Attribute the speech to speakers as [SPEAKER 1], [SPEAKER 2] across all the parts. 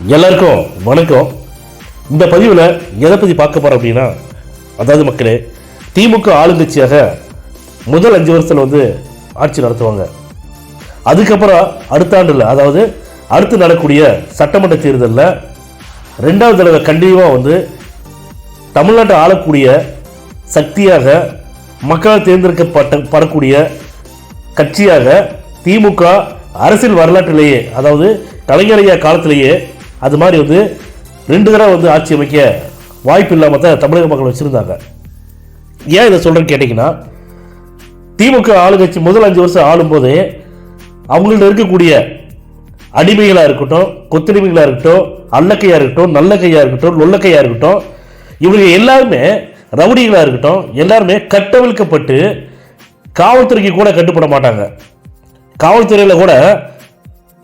[SPEAKER 1] எல்லாருக்கும் வணக்கம். இந்த பதிவில் எதை பற்றி பார்க்க போகிறோம் அப்படின்னா, அதாவது மக்களே, திமுக ஆளுங்கட்சியாக முதல் 5 வருஷத்தில் ஆட்சி நடத்துவாங்க. அதுக்கப்புறம் அடுத்த ஆண்டில், அதாவது அடுத்து நடக்கூடிய சட்டமன்ற தேர்தலில் 2வது தடவை கண்டிப்பாக தமிழ்நாட்டை ஆளக்கூடிய சக்தியாக மக்களால் தேர்ந்தெடுக்கப்படக்கூடிய கட்சியாக திமுக அரசியல் வரலாற்றிலேயே, அதாவது கலைஞரையா காலத்திலேயே அது மாதிரி 2 தடவை ஆட்சி அமைக்க வாய்ப்பு இல்லாமல் தான் தமிழக மக்கள் வச்சுருந்தாங்க. ஏன் இதை சொல்கிறேன்னு கேட்டிங்கன்னா, திமுக ஆளுங்கட்சி முதல் 5 வருஷம் ஆளும்போதே அவங்கள்ட்ட இருக்கக்கூடிய அடிமைகளாக இருக்கட்டும், கொத்தடிமைகளாக இருக்கட்டும், அல்லக்கையாக இருக்கட்டும், நல்ல கையாக இருக்கட்டும், நொல்லக்கையாக இருக்கட்டும், இவங்க எல்லாருமே ரவுடிகளாக இருக்கட்டும், எல்லாருமே கட்டவிழ்க்கப்பட்டு காவல்துறைக்கு கூட கட்டுப்பட மாட்டாங்க. காவல்துறையில் கூட,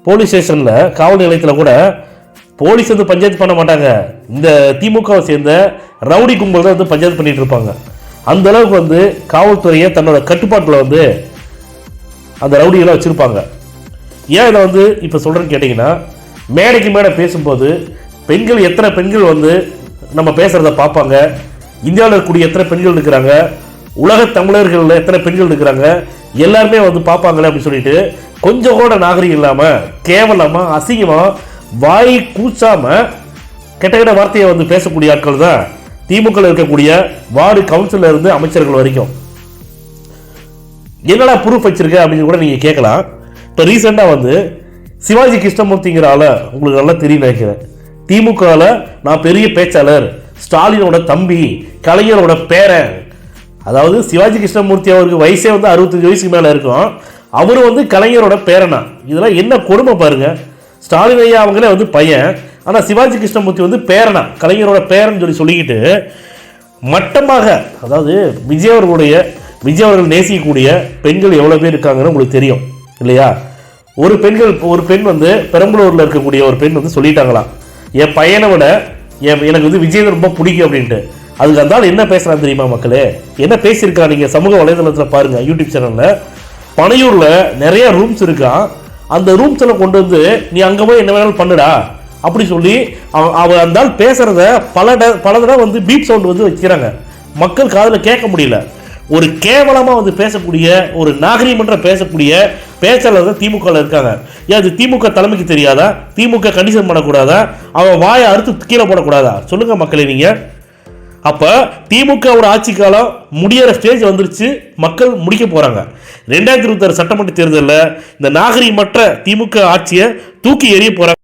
[SPEAKER 1] போலீஸ் ஸ்டேஷனில், காவல் நிலையத்தில் கூட போலீஸ் பஞ்சாயத்து பண்ண மாட்டாங்க. இந்த திமுகவை சேர்ந்த ரவுடி கும்பல் தான் பஞ்சாயத்து பண்ணிட்டு இருப்பாங்க. அந்த அளவுக்கு காவல்துறையை தன்னோட கட்டுப்பாட்டில் அந்த ரவுடிகளை வச்சுருப்பாங்க. ஏன் இதை இப்போ சொல்கிறேன்னு கேட்டிங்கன்னா, மேடைக்கு மேடை பேசும்போது பெண்கள், எத்தனை பெண்கள் நம்ம பேசுகிறத பார்ப்பாங்க, இந்தியாவில் இருக்கக்கூடிய எத்தனை பெண்கள் இருக்கிறாங்க, உலக தமிழர்களில் எத்தனை பெண்கள் இருக்கிறாங்க, எல்லாருமே பார்ப்பாங்களே அப்படின்னு சொல்லிட்டு கொஞ்சம் கூட நாகரிகம் இல்லாமல், கேவலமாக, அசிங்கமாக, வாய் கூச்சாமல் கெட்ட கெட்ட வார்த்தையை பேசக்கூடிய ஆட்கள் தான் திமுக இருக்கக்கூடிய வார்டு கவுன்சிலர் இருந்து அமைச்சர்கள் வரைக்கும். என்னடா ப்ரூஃப் வச்சிருக்க அப்படின்னு கூட நீங்கள் கேட்கலாம். இப்போ ரீசெண்டாக சிவாஜி கிருஷ்ணமூர்த்திங்கிற ஆளை உங்களுக்கு நல்லா தெரியும் நினைக்கிறேன். திமுகவில் நான் பெரிய பேச்சாளர், ஸ்டாலினோட தம்பி, கலைஞரோட பேரன், அதாவது சிவாஜி கிருஷ்ணமூர்த்தி அவருக்கு வயசே 65 வயசுக்கு மேலே இருக்கும். அவர் கலைஞரோட பேரனா. இதெல்லாம் என்ன கொடுமை பாருங்க. ஸ்டாலின் ஐயா அவங்களே பையன், ஆனால் சிவாஜி கிருஷ்ணமூர்த்தி பேரனா, கலைஞரோட பேரன் சொல்லிக்கிட்டு மட்டமாக, அதாவது விஜய் அவர்கள் நேசிக்கக்கூடிய பெண்கள் எவ்வளோ பேர் இருக்காங்கன்னு உங்களுக்கு தெரியும் இல்லையா? ஒரு பெண் பெரம்பலூரில் இருக்கக்கூடிய ஒரு பெண் சொல்லிட்டாங்களாம், என் பையனை விட எனக்கு விஜய் ரொம்ப பிடிக்கும் அப்படின்ட்டு. அதுக்கு அந்த என்ன பேசுகிறான்னு தெரியுமா மக்களே? என்ன பேசியிருக்கா? நீங்கள் சமூக வலைதளத்தில் பாருங்கள், யூடியூப் சேனலில். பனையூரில் நிறைய ரூம்ஸ் இருக்கா, அந்த ரூம்ஸ் எல்லாம் கொண்டு நீ அங்கே போய் என்ன வேணாலும் பண்ணுடா அப்படி சொல்லி அவன் அந்த பேசுகிறத பல தடவை பீப் சவுண்ட் வைக்கிறாங்க. மக்கள் காதில் கேட்க முடியல. ஒரு கேவலமாக பேசக்கூடிய, ஒரு நாகரீகமன்ற பேசக்கூடிய பேச்சாளர் தான் திமுக இருக்காங்க. ஏன் அது திமுக தலைமைக்கு தெரியாதா? திமுக கண்டிஷன் பண்ணக்கூடாதா? அவன் வாயை அறுத்து கீழே போடக்கூடாதா? சொல்லுங்க மக்களே நீங்கள். அப்போ திமுகவோட ஆட்சி காலம் முடிகிற ஸ்டேஜ் வந்துருச்சு. மக்கள் முடிக்க போகிறாங்க. 2026 சட்டமன்ற தேர்தலில் இந்த நாகரீகமற்ற திமுக ஆட்சியை தூக்கி எறிய போகிறாங்க.